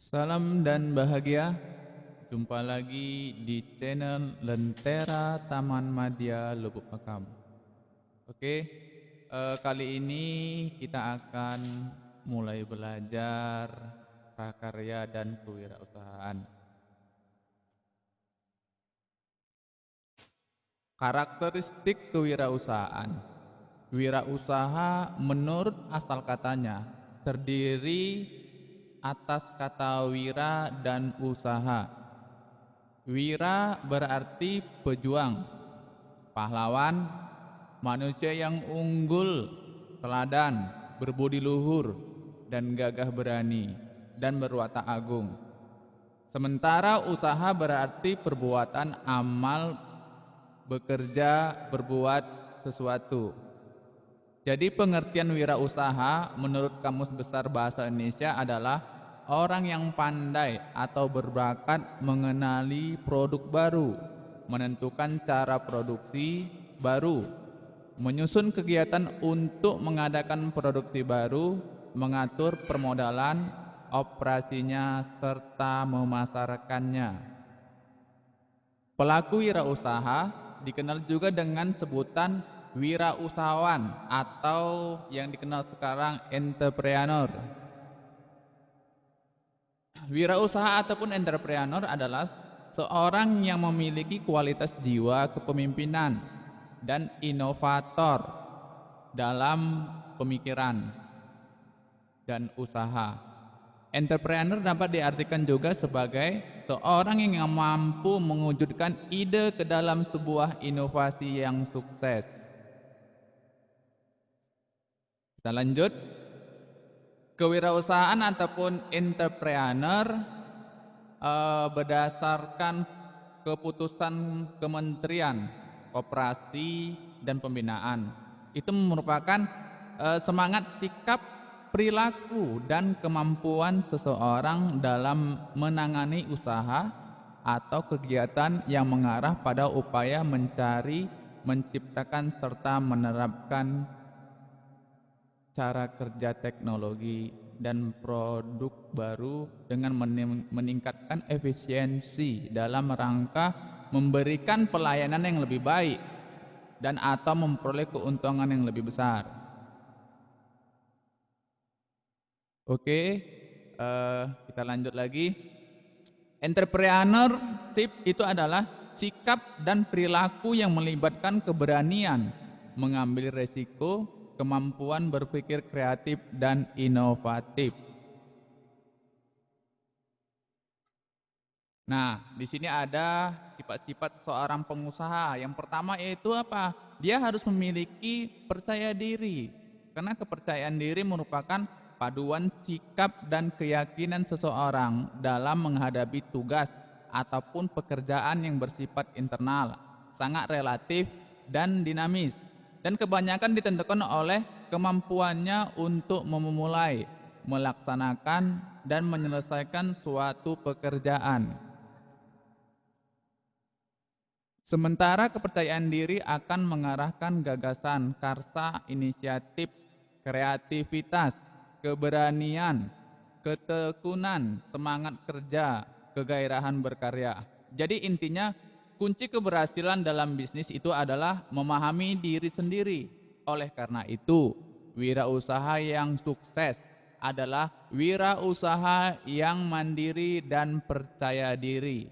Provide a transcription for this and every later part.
Salam dan bahagia. Jumpa lagi di channel Lentera Taman Madya Lubuk Pakam. Oke, kali ini kita akan mulai belajar prakarya dan kewirausahaan. Karakteristik kewirausahaan. Wirausaha menurut asal katanya terdiri atas kata wira dan usaha. Wira berarti pejuang, pahlawan, manusia yang unggul, teladan, berbudi luhur, dan gagah berani, dan berwatak agung. Sementara usaha berarti perbuatan amal, bekerja, berbuat sesuatu. Jadi pengertian wirausaha menurut Kamus Besar Bahasa Indonesia adalah orang yang pandai atau berbakat mengenali produk baru, menentukan cara produksi baru, menyusun kegiatan untuk mengadakan produksi baru, mengatur permodalan, operasinya, serta memasarkannya. Pelaku wirausaha dikenal juga dengan sebutan wirausahawan atau yang dikenal sekarang entrepreneur. Wirausaha ataupun entrepreneur adalah seorang yang memiliki kualitas jiwa kepemimpinan dan inovator dalam pemikiran dan usaha. Entrepreneur dapat diartikan juga sebagai seorang yang mampu mewujudkan ide ke dalam sebuah inovasi yang sukses. Kita lanjut. Kewirausahaan ataupun entrepreneur berdasarkan keputusan Kementerian Koperasi dan Pembinaan. Itu merupakan semangat, sikap, perilaku, dan kemampuan seseorang dalam menangani usaha atau kegiatan yang mengarah pada upaya mencari, menciptakan, serta menerapkan cara kerja teknologi dan produk baru dengan meningkatkan efisiensi dalam rangka memberikan pelayanan yang lebih baik dan atau memperoleh keuntungan yang lebih besar. Oke, kita lanjut lagi. Entrepreneurship itu adalah sikap dan perilaku yang melibatkan keberanian mengambil resiko, kemampuan berpikir kreatif dan inovatif. Nah, di sini ada sifat-sifat seorang pengusaha. Yang pertama yaitu apa? Dia harus memiliki percaya diri. Karena kepercayaan diri merupakan paduan sikap dan keyakinan seseorang dalam menghadapi tugas ataupun pekerjaan yang bersifat internal, sangat relatif dan dinamis, dan kebanyakan ditentukan oleh kemampuannya untuk memulai, melaksanakan, dan menyelesaikan suatu pekerjaan. Sementara kepercayaan diri akan mengarahkan gagasan, karsa, inisiatif, kreativitas, keberanian, ketekunan, semangat kerja, kegairahan berkarya. Jadi intinya kunci keberhasilan dalam bisnis itu adalah memahami diri sendiri. Oleh karena itu, wirausaha yang sukses adalah wirausaha yang mandiri dan percaya diri.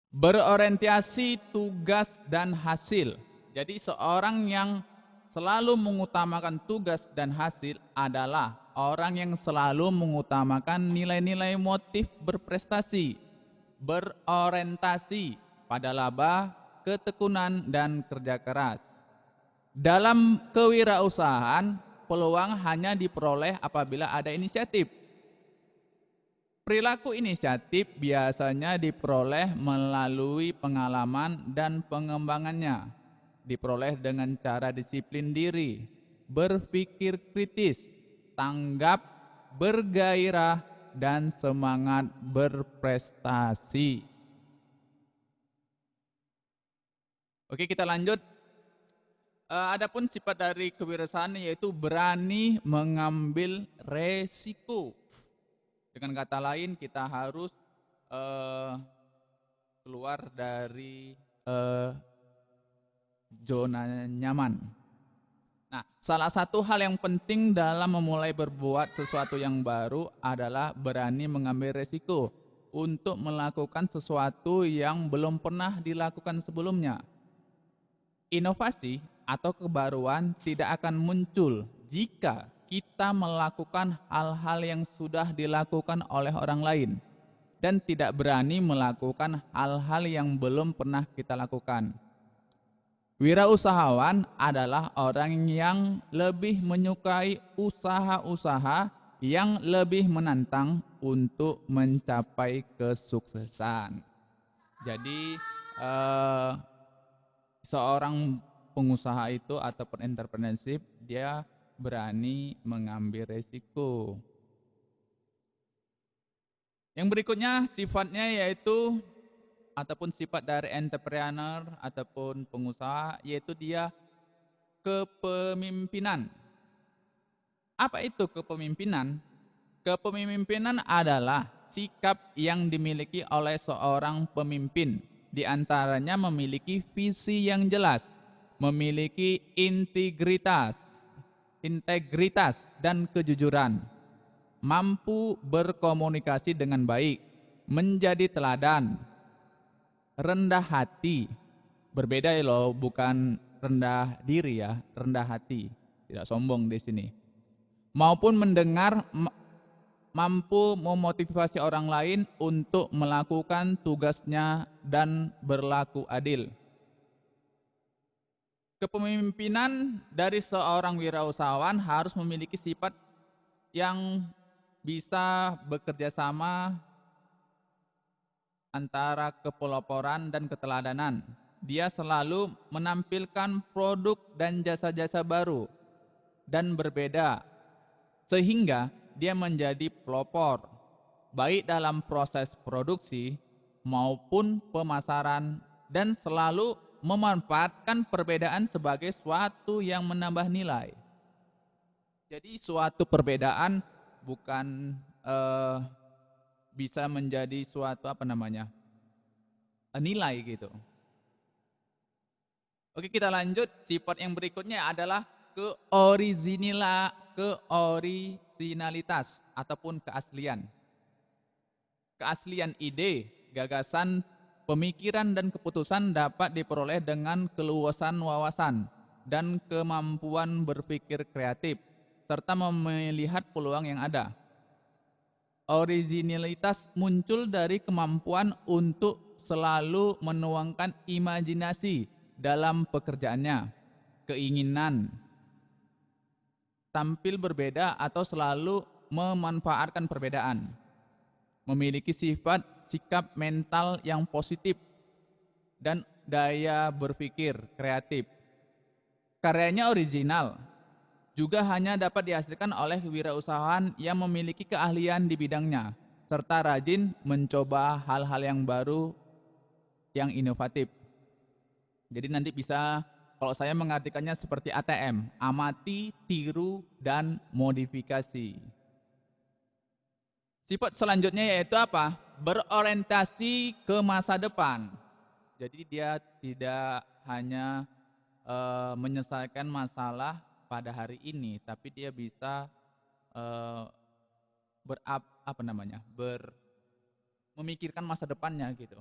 Berorientasi tugas dan hasil. Jadi seorang yang selalu mengutamakan tugas dan hasil adalah orang yang selalu mengutamakan nilai-nilai motif berprestasi, berorientasi pada laba, ketekunan, dan kerja keras. Dalam kewirausahaan, peluang hanya diperoleh apabila ada inisiatif. Perilaku inisiatif biasanya diperoleh melalui pengalaman dan pengembangannya. Diperoleh dengan cara disiplin diri, berpikir kritis, tanggap, bergairah, dan semangat berprestasi. Oke, kita lanjut. Adapun sifat dari kewirausahaan yaitu berani mengambil resiko. Dengan kata lain kita harus eh, keluar dari eh, zona nyaman. Nah, salah satu hal yang penting dalam memulai berbuat sesuatu yang baru adalah berani mengambil resiko untuk melakukan sesuatu yang belum pernah dilakukan sebelumnya. Inovasi atau kebaruan tidak akan muncul jika kita melakukan hal-hal yang sudah dilakukan oleh orang lain dan tidak berani melakukan hal-hal yang belum pernah kita lakukan. Wirausahawan adalah orang yang lebih menyukai usaha-usaha yang lebih menantang untuk mencapai kesuksesan. Jadi seorang pengusaha itu ataupun entrepreneurship dia berani mengambil resiko. Yang berikutnya sifatnya yaitu ataupun sifat dari entrepreneur ataupun pengusaha yaitu dia kepemimpinan. Apa itu kepemimpinan? Kepemimpinan adalah sikap yang dimiliki oleh seorang pemimpin, di antaranya memiliki visi yang jelas, memiliki integritas dan kejujuran, mampu berkomunikasi dengan baik, menjadi teladan, rendah hati. Berbeda ya loh, bukan rendah diri ya, rendah hati. Tidak sombong di sini. Maupun mendengar, mampu memotivasi orang lain untuk melakukan tugasnya dan berlaku adil. Kepemimpinan dari seorang wirausahawan harus memiliki sifat yang bisa bekerja sama antara kepeloporan dan keteladanan. Dia selalu menampilkan produk dan jasa-jasa baru dan berbeda, sehingga dia menjadi pelopor, baik dalam proses produksi maupun pemasaran, dan selalu memanfaatkan perbedaan sebagai suatu yang menambah nilai. Jadi suatu perbedaan bukan bisa menjadi suatu nilai gitu. Oke, kita lanjut. Sifat yang berikutnya adalah keorisinalitas ataupun keaslian. Keaslian ide, gagasan, pemikiran dan keputusan dapat diperoleh dengan keluasan wawasan dan kemampuan berpikir kreatif serta melihat peluang yang ada. Originalitas muncul dari kemampuan untuk selalu menuangkan imajinasi dalam pekerjaannya, keinginan tampil berbeda atau selalu memanfaatkan perbedaan, memiliki sikap mental yang positif dan daya berpikir kreatif. Karyanya original, juga hanya dapat dihasilkan oleh wirausahawan yang memiliki keahlian di bidangnya, serta rajin mencoba hal-hal yang baru yang inovatif. Jadi nanti bisa, kalau saya mengartikannya seperti ATM, amati, tiru, dan modifikasi. Sifat selanjutnya yaitu apa? Berorientasi ke masa depan. Jadi dia tidak hanya menyelesaikan masalah pada hari ini, tapi dia bisa memikirkan masa depannya gitu.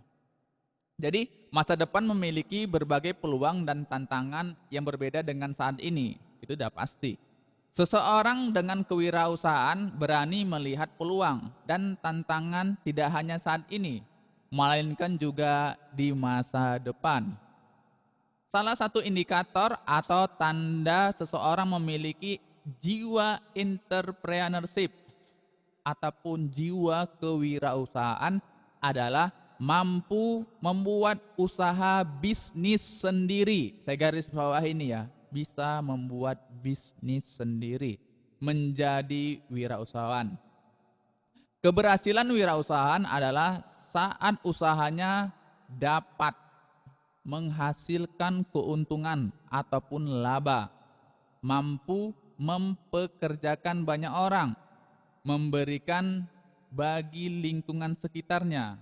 Jadi masa depan memiliki berbagai peluang dan tantangan yang berbeda dengan saat ini, itu sudah pasti. Seseorang dengan kewirausahaan berani melihat peluang dan tantangan tidak hanya saat ini, melainkan juga di masa depan. Salah satu indikator atau tanda seseorang memiliki jiwa entrepreneurship ataupun jiwa kewirausahaan adalah mampu membuat usaha bisnis sendiri. Saya garis bawah ini ya, bisa membuat bisnis sendiri, menjadi wirausahawan. Keberhasilan wirausahaan adalah saat usahanya dapat menghasilkan keuntungan ataupun laba, mampu mempekerjakan banyak orang, memberikan bagi lingkungan sekitarnya,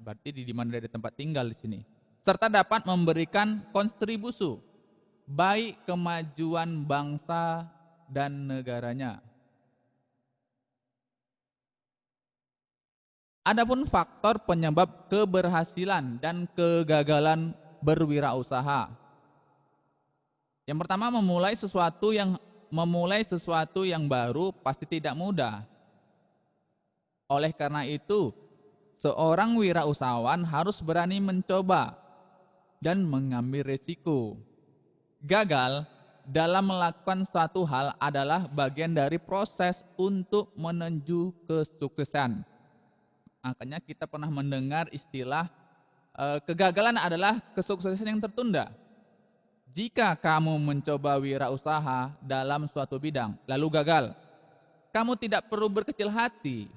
berarti di mana dari tempat tinggal di sini, serta dapat memberikan kontribusi baik kemajuan bangsa dan negaranya. Adapun faktor penyebab keberhasilan dan kegagalan berwirausaha. Yang pertama, memulai sesuatu yang baru pasti tidak mudah. Oleh karena itu, seorang wirausahawan harus berani mencoba dan mengambil resiko. Gagal dalam melakukan suatu hal adalah bagian dari proses untuk menuju kesuksesan. Makanya kita pernah mendengar istilah kegagalan adalah kesuksesan yang tertunda. Jika kamu mencoba wirausaha dalam suatu bidang lalu gagal, kamu tidak perlu berkecil hati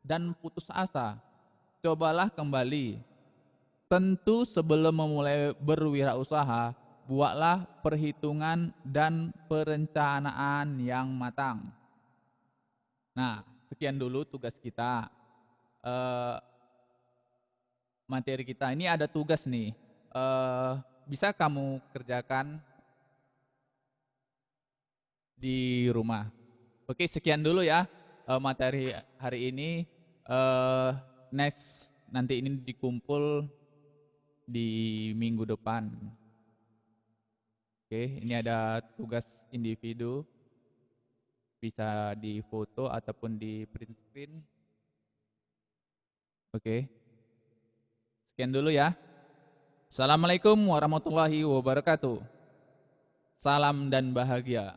dan putus asa. Cobalah kembali. Tentu sebelum memulai berwirausaha, buatlah perhitungan dan perencanaan yang matang. Nah, sekian dulu tugas kita. Materi kita ini ada tugas nih. Bisa kamu kerjakan di rumah. Oke, sekian dulu ya materi hari ini. Next nanti ini dikumpul di minggu depan. Oke, ini ada tugas individu, bisa di foto ataupun di print screen. Oke, sekian dulu ya. Assalamualaikum warahmatullahi wabarakatuh. Salam dan bahagia.